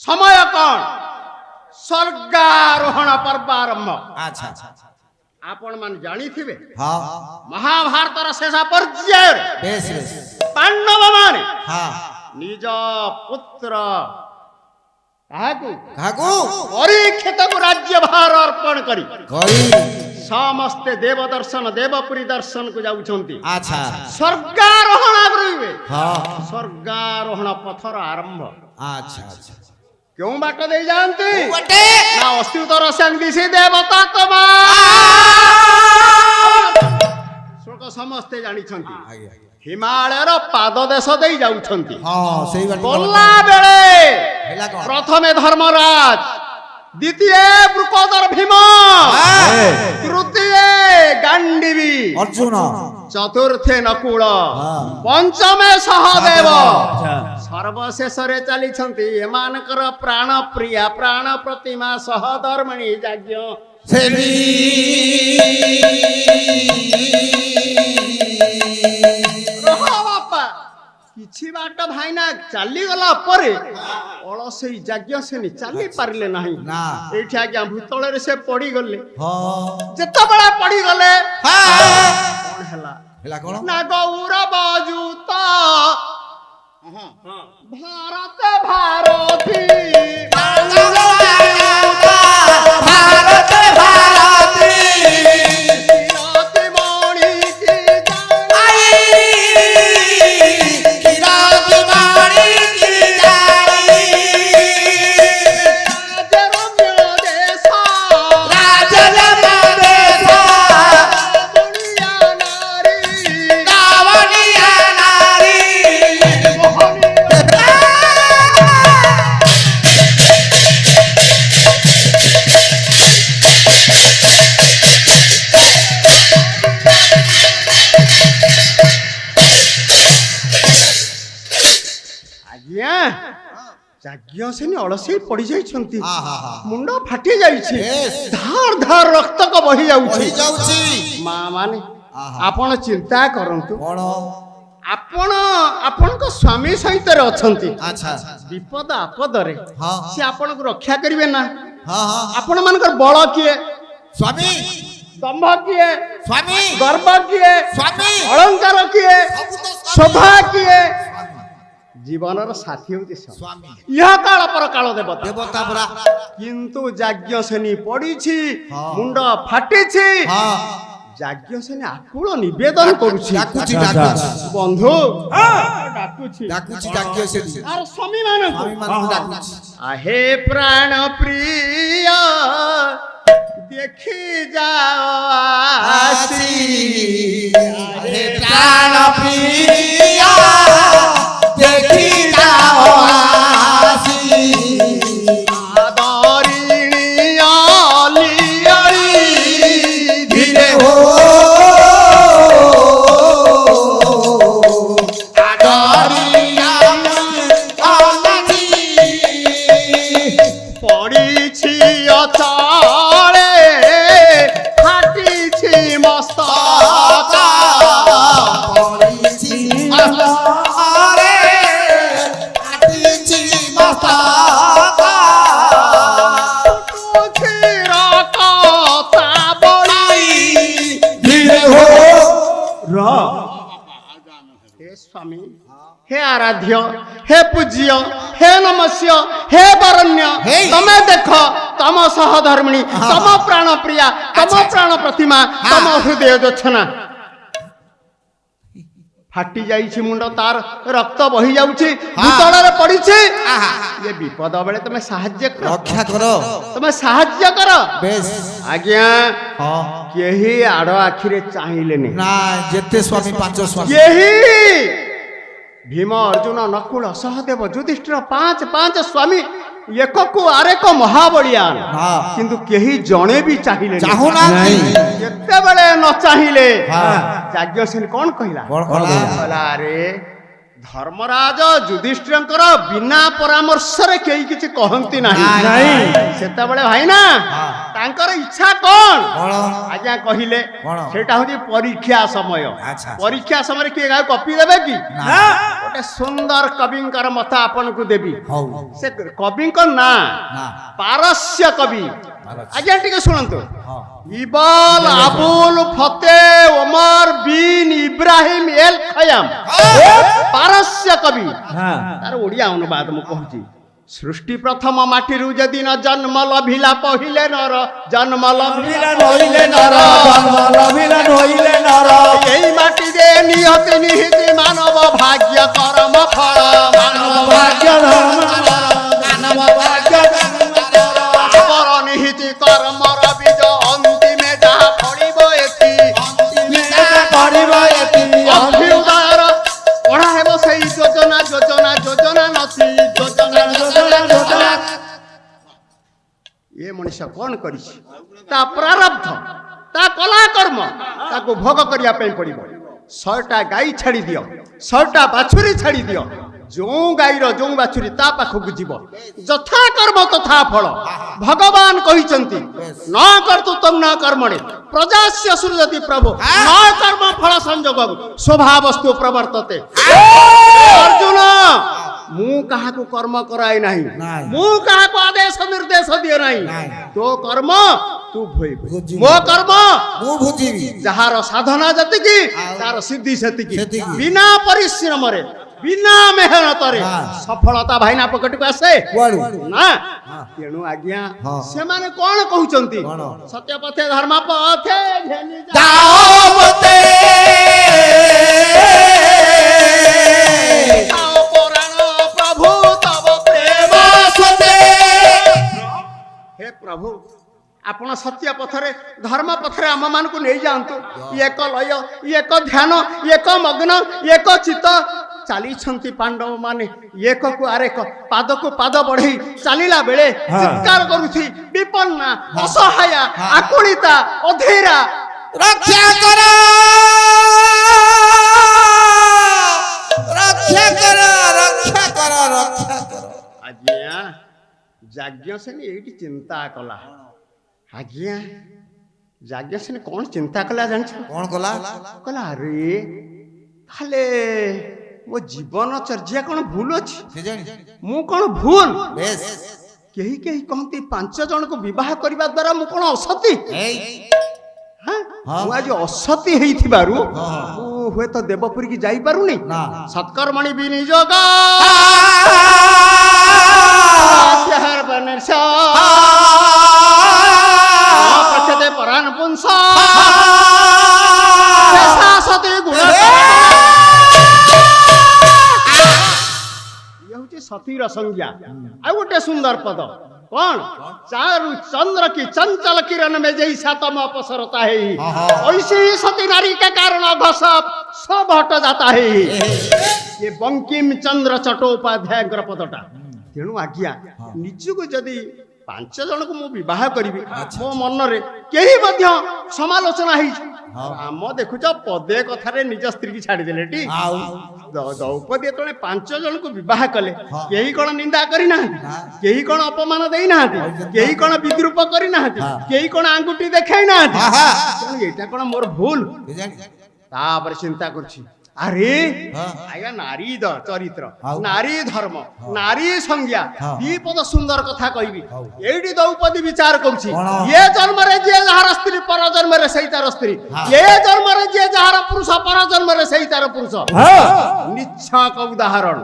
समय कौन स्वर्गारोहण पर्वारंभ। अच्छा आपण मान जानी थिबे हाँ महाभारत रा शेष पर्याय बेस बेस पांडव माने हाँ निज पुत्र काकू काकू परीक्षित को राज्य भार अर्पण करी करी समस्ते देव दर्शन देवपुरी दर्शन को जाउछंती। अच्छा स्वर्गारोहण आगरुवे हाँ स्वर्गारोहण पथर आरंभ अच्छा अच्छा क्यों बाट दे जानती बटे ना अस्तित्वर संगि से देवता तमा श्लोक समस्ते जानी छंती आगे हिमालय रो पाद देश दे जाउछंती। हाँ सही बात बोला बेले हेला कौन प्रथमे धर्मराज द्वितीय वृकोदर भीम तृतीय गांडीवी अर्जुन चतुर्थे नकुल हाँ पंचमे सहदेव सर्वशेष रे चली छंती एमानकर प्राण प्रिया प्राण प्रतिमा सहधर्मणी यज्ञ सेवी रहो बापा किछि बाट भाईना चली गला परे अलसई यज्ञ सेनी चली पारले नाही ना एठी आज्ञा भूतल रे से पड़ी गले हाँ जेते बड़ा पड़ी गले हाँ कोन हला हेला कौन ना गौरव जूत भारत भारती भारत भारती किराती मणि की आई किरात बाणी की जाई राजरम्य देश राजन देसा दुनिया नारी कावड़िया नारी आज्ञा यज्ञ सेनी अलसई पड़ी जाइछंती हाँ हाँ हाँ मुंड फाटी जाइछि Yes. धार धार रक्त को बही जाउछि वही जाउची मां माने आहा। आपण चिंता करंतु कौन आपण आपणको स्वामी सहित रे अछंती अच्छा विपद आपद रे हाँ से आपण को रक्षा करिवे ना हाँ हाँ आपण मानकर बळ किए स्वामी दंभ किए स्वामी गर्व किए स्वामी अलंकार किए सब तो शोभा किए स्वामी जीवनर साथी होती सब स्वामी यह काल पर काल देवता देवता परा किंतु यज्ञ सेनी पड़ीछि हाँ। मुंड फाटिछि हाँ यज्ञ सेनी आकुल निवेदन करूछि डाकुची डाकुची बंधु डाकुछि डाकुची डाकियो से आर स्वामी मानक स्वामी मान डाकुची आहे प्राण प्रिय देखी जाओ आसी हे प्राण प्रिया देखी जाओ आसी आदरिणी अलियली धीरे हो आदरिया आनंदी पड़ीछि अचाले फाटिछि मस्तक तुझी रकता बड़ी हे स्वामी हे आराध्य हे पूज्य हे नमस्य हे वरण्य हे। तमे देख तम सहधर्मिणी तम प्राण प्रिया तम प्राण प्रतिमा तम हृदय जोच्छना फाटी जाइछि मुंड तार रक्त बही जाउछि भूतଳରେ पड़िछि ये विपद बेले तमे साहाय्य कर रक्षा करो तमे साहाय्य कर बेस आज्ञा हाँ केही आड़ आखिरे चाहिलेनी ना जेते स्वामी पांच स्वामी यही भीम अर्जुन नकुल सहदेव युधिष्ठिर पांच पांच स्वामी एक को आरेक महाबलियान हाँ किंतु केही जणे भी चाहिले चाहू ना केते बेले न चाहिले हाँ याज्ञसेन कोन कहिला कौन कौन कहला रे धर्मराज युधिष्ठिरंकर बिना परामर्श रे केही किछि कहंती नाही नाही। सेते बेले भाई ना हाँ। ତାଙ୍କର ଇଚ୍ଛା କଣ କଣ ଆଜ୍ଞା କହିଲେ କଣ? ସେଟା ହଉଛି ପରୀକ୍ଷା ସମୟ। ଆଚ୍ଛା। ପରୀକ୍ଷା ସମୟରେ କିଏ କାହାକୁ କପି ଦେବେ କି? ନା। ଗୋଟେ ସୁନ୍ଦର କବିଙ୍କର ମତ ଆପଣଙ୍କୁ ଦେବି। ହଉ ସେ କବିଙ୍କ ନାଁ ନା ପାରସ୍ୟ କବି। ପାରସ୍ୟ। ଆଜ୍ଞା ଟିକେ ଶୁଣନ୍ତୁ। ହଁ ଇବାଲ ଆବୁଲ ଫତେ ଓମର ବିନ ଇବ୍ରାହିମ ଏଲ ଖୟାମ ପାରସ୍ୟ କବି। ତାର ଓଡିଆ ଅନୁବାଦ ମୁଁ କହୁଛି। ସୃଷ୍ଟି ପ୍ରଥମ ମାଟିରୁ ଯେଦିନ ଜନ୍ମ ଲଭିଲା ପହିଲେ ନର ଜନ୍ମ ଲଭିଲା ପହିଲେ ନର ଏଇ ମାଟିରେ ନିହତି ନିହିତି ମାନବ ଭାଗ୍ୟ କର୍ମ ଫଳ ମାନବ ଭାଗ୍ୟ ପର ନିହିତି କର୍ମର ବୀଜ ଅନ୍ତିମେ ଯାହା ଫଳିବ ଏଠି ଅଭ୍ୟୁଦୟର ପଢା ହେବ ସେଇ ଯୋଜନା ଯୋଜନା ଯୋଜନା ନଥି ଯୋଜନା ଏ ମଣିଷ କଣ କରିଛି? ତା ପ୍ରାରବ୍ଧ ତା କଲା କର୍ମ ତାକୁ ଭୋଗ କରିବା ପାଇଁ ପଡିବ। 100ଟା ଗାଈ ଛାଡି ଦିଅ, 100ଟା ବାଛୁରୀ ଛାଡି ଦିଅ। ଯୋଉ ଗାଈର ଯୋଉ ବାଛୁରୀ ତା ପାଖକୁ ଯିବ ଯଥା କର୍ମ ତଥା ଫଳ। ଭଗବାନ କହିଛନ୍ତି ନ କର୍ତ୍ତୁ ତମ୍ ନ କର୍ମଣେ ପ୍ରଜାସ୍ୟ ସୃଜତି ପ୍ରଭୁ ନ କର୍ମ ଫଳ ସଂଯୋଗ ସ୍ୱଭାବସ୍ତୁ ପ୍ରବର୍ତ୍ତତେ। ଅର୍ଜୁନ ମୁଁ କାହାକୁ କର୍ମ କରାଏ ନାହିଁ, ନାଇଁ। ମୁଁ କାହାକୁ ଆଦେଶ ନିର୍ଦ୍ଦେଶ ଦିଏ ନାହିଁ। ନାଇଁ। ତୋ କର୍ମ ତୁ ଭୋଇବୁ, ବୁଝିବି। ମୋ କର୍ମ ମୁଁ ବୁଝିବି। ଯାହାର ସାଧନା ଯେତିକି ଆଉ ତାର ସିଦ୍ଧି ସେତିକି। ସେତିକି। ବିନା ପରିଶ୍ରମରେ ବିନା ମେହନତରେ ହଁ। ସଫଳତା ଭାଇନା ପକେଟକୁ ଆସେ କୁଆଡୁ? ନା। ହଁ। ତେଣୁ ଆଜ୍ଞା ହଁ। ସେମାନେ କଣ କହୁଛନ୍ତି? କଣ? ସତ୍ୟ ପଥେ ଧର୍ମ ପଥେ ଘେନି ଯା। ଯାଅ ମତେ ଯାଅ ପରାଣ ପ୍ରଭୁ ତବ ପ୍ରେମ ସତେ ହେ ପ୍ରଭୁ ଆପଣ ସତ୍ୟ ପଥରେ ଧର୍ମ ପଥରେ ଆମମାନଙ୍କୁ ନେଇଯାଆନ୍ତୁ। ଏକ ଲୟ ଏକ ଧ୍ୟାନ ଏକ ମଗ୍ନ ଏକ ଚିତ୍ତ ଚାଲିଛନ୍ତି ପାଣ୍ଡବ ମାନେ ଏକକୁ ଆରେକ ପାଦକୁ ପାଦ ବଢେଇ ଚାଲିଲା ବେଳେ ଚିତ୍କାର କରୁଛି ବିପନ୍ନା ଅସହାୟା ଆକୁଳିତା ଅଧୀରା ରକ୍ଷା କର ରକ୍ଷା କର ରକ୍ଷା କର ରକ୍ଷା କର। ଆଜ୍ଞା ଯାଜ୍ଞସେନୀ ଏଇଠି ଚିନ୍ତା କଲା। ଆଜ୍ଞା ଯାଜ୍ଞସେନୀ କଣ ଚିନ୍ତା କଲା ଜାଣିଛ? କଣ କଲା? କହିଲା ଆରେ ତାହେଲେ ମୋ ଜୀବନଚର୍ଯ୍ୟା କଣ ଭୁଲ ଅଛି? କେଜାଣି ମୁଁ କଣ ଭୁଲ? ବେଶ କେହି କେହି କହନ୍ତି 5 ଜଣଙ୍କୁ ବିବାହ କରିବା ଦ୍ୱାରା ମୁଁ କଣ ଅସତୀ? ଏଇ ହାଁ? ହଁ। ମୁଁ ଆଜି ଅସତୀ ହେଇଥିବାରୁ ହଁ। ମୁଁ ହୁଏତ ଦେବପୁରୀ କି ଯାଇପାରୁନି। ନା। ସତ୍କର୍ମଣି ବିନିଯୋଗ ପଛତେ ପରାଣ ପୁଂସ ସତୀ ଗୁଣ ହଉଛି ସତୀର ସଂଜ୍ଞା। ଆଉ ଗୋଟେ ସୁନ୍ଦର ପଦ କଣ? ଚାରୁ ଚନ୍ଦ୍ର କି ଚଞ୍ଚଲ କିରଣ में जैसा तम अपसरता है ऐसी ही सती नारी के कारण घस सब हट जाता है। ये बंकिम चंद्र चट्टोपाध्यायଙ୍କର ପଦଟା। ତେଣୁ ଆଜ୍ଞା ନିଜକୁ ଯଦି 5 ଜଣକୁ ମୁଁ ବିବାହ କରିବି ମୋ ମନରେ କେହି ମଧ୍ୟ ସମାଲୋଚନା ହେଇଛି। ଆମ ଦେଖୁଛ ପଦେ କଥାରେ ନିଜ ସ୍ତ୍ରୀକି ଛାଡ଼ିଦେଲେ ଟି। ଆଉ ଦ୍ରୌପଦୀ ଯେତେବେଳେ 5 ଜଣଙ୍କୁ ବିବାହ କଲେ କେହି କଣ ନିନ୍ଦା କରିନାହାନ୍ତି, କେହି କଣ ଅପମାନ ଦେଇନାହାନ୍ତି, କେହି କଣ ବିଦ୍ରୂପ କରିନାହାନ୍ତି, କେହି କଣ ଆଙ୍ଗୁଠି ଦେଖାଇ ନାହାନ୍ତି। ତେଣୁ ଏଇଟା କଣ ମୋର ଭୁଲ? କେଜାଣି ତାପରେ ଚିନ୍ତା କରୁଛି ଆରେ ହଁ। ଆଜ୍ଞା ନାରୀ ଚରିତ୍ର ଆଉ? ନାରୀ ଧର୍ମ ନାରୀ ସଂଜ୍ଞା ହଁ। ଦି ପଦ ସୁନ୍ଦର କଥା କହିବି। ହଉ। ଏଇଠି ଦ୍ରୌପଦୀ ବିଚାର କରୁଛି କଣ? ଏ ଜନ୍ମରେ ଯିଏ ଯାହାର ସ୍ତ୍ରୀ ପର ଜନ୍ମରେ ସେଇ ତାର ସ୍ତ୍ରୀ, ହଁ। ଏ ଜନ୍ମରେ ଯିଏ ଯାହାର ପୁରୁଷ ପର ଜନ୍ମରେ ସେଇ ତାର ପୁରୁଷ। ନିଚ୍ଛକ ଉଦାହରଣ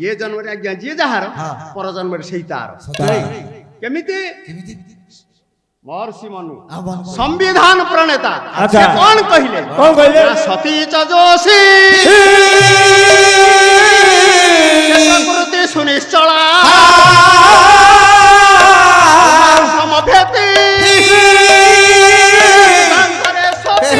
ଏ ଜନ୍ମରେ ଆଜ୍ଞା ଯିଏ ଯାହାର ହଁ। ପର ଜନ୍ମରେ ସେଇ ତାର। ସତରେ କେମିତି? କେମିତି ମହର୍ଷି ମନୁ ଆଉ ବନ- ସମ୍ବିଧାନ ପ୍ରଣେତା ଆଚ୍ଛା। ସେ କଣ କହିଲେ? କଣ କହିଲେ? ନା ସତୀ ଚ ଯୋଷୀ ପ୍ରକୃତି ସୁନିଶ୍ଚଳା ସମଭେତି ତାଙ୍କରେ ସତୀ।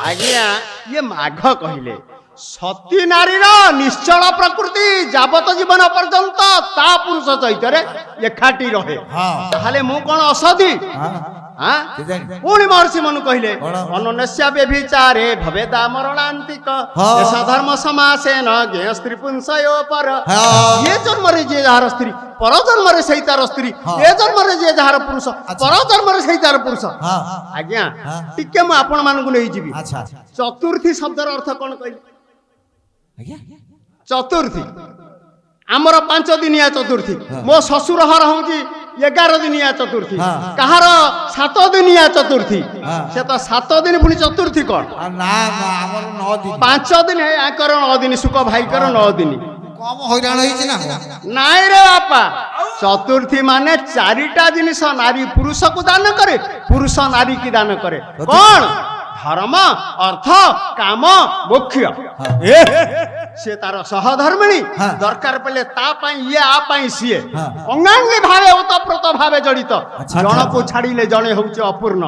ଆଜ୍ଞା ଇଏ ମାଘ କହିଲେ ସତୀ ନାରୀର ନିଶ୍ଚଳ ପ୍ରକୃତି ଯାବତ ଜୀବନ ପର୍ଯ୍ୟନ୍ତ ତା ପୁରୁଷ ଚୈତରେ ଏକାଠି ରହେ। ହଁ। ତାହେଲେ ମୁଁ କଣ ଅସତୀ? ହଁ। ହଁ କେଜାଣି? ପୁଣି ମହର୍ଷି ମନୁ କହିଲେ କଣ? ଅନନ୍ୟସ୍ୟା ବ୍ୟଭିଚାରେ ଭବେଦା ମରଣାନ୍ତିକ ହଁ। ଦେଶ ଧର୍ମ ସମାସେନ ଜ୍ଞେୟ ସ୍ତ୍ରୀ ପୁଂସୟୋ ପର ହଁ। ଏ ଜନ୍ମରେ ଯିଏ ଯାହାର ସ୍ତ୍ରୀ ପର ଜନ୍ମରେ ସେଇ ତାର ସ୍ତ୍ରୀ ହଁ। ଏ ଜନ୍ମରେ ଯିଏ ଯାହାର ପୁରୁଷ ପର ଜନ୍ମରେ ସେଇ ତାର ପୁରୁଷ ହଁ ଆଜ୍ଞା ହଁ। ଟିକେ ମୁଁ ଆପଣ ମାନଙ୍କୁ ନେଇଯିବି ଆଚ୍ଛା ଚତୁର୍ଥୀ ଶବ୍ଦର ଅର୍ଥ କଣ କହିଲେ ଆଜ୍ଞା ଚତୁର୍ଥୀ ଆମର 5 ଦିନିଆ ଚତୁର୍ଥୀ ହଁ। ମୋ ଶ୍ୱଶୁର ଘର ହଉଛି 11 ଦିନିଆ ଚତୁର୍ଥୀ ହଁ। କାହାର 7 ଦିନିଆ ଚତୁର୍ଥୀ ହଁ। ସେ ତ 7 ଦିନ ପୁଣି ଚତୁର୍ଥୀ କଣ ଆଉ ନା ନା ଆମର 9 ଦିନ 5 ଦିନ ଆଙ୍କର 9 ଦିନ ସୁକ ଭାଇଙ୍କର 9 ଦିନ କମ ହଇରାଣ ହେଇଛି ନା ନାଇଁ ରେ ବାପା ଚତୁର୍ଥୀ ମାନେ 4ଟା ଜିନିଷ ନାରୀ ପୁରୁଷକୁ ଦାନ କରେ ପୁରୁଷ ନାରୀ କି ଦାନ କରେ କଣ ଧର୍ମ ଅର୍ଥ କାମ ମୋକ୍ଷ ଏ ସେ ତାର ସହଧର୍ମିଣୀ ହଁ। ଦରକାର ପଡ଼ିଲେ ତା ପାଇଁ ଇଏ ଆ ପାଇଁ ସିଏ ହଁ। ଅଙ୍ଗାଙ୍ଗୀ ଭାବେ ଓତପ୍ରୋତ ଭାବେ ଜଡ଼ିତ ଆଚ୍ଛା, ଜଣକୁ ଆଚ୍ଛା। ଛାଡ଼ିଲେ ଜଣେ ହଉଛି ଅପୂର୍ଣ୍ଣ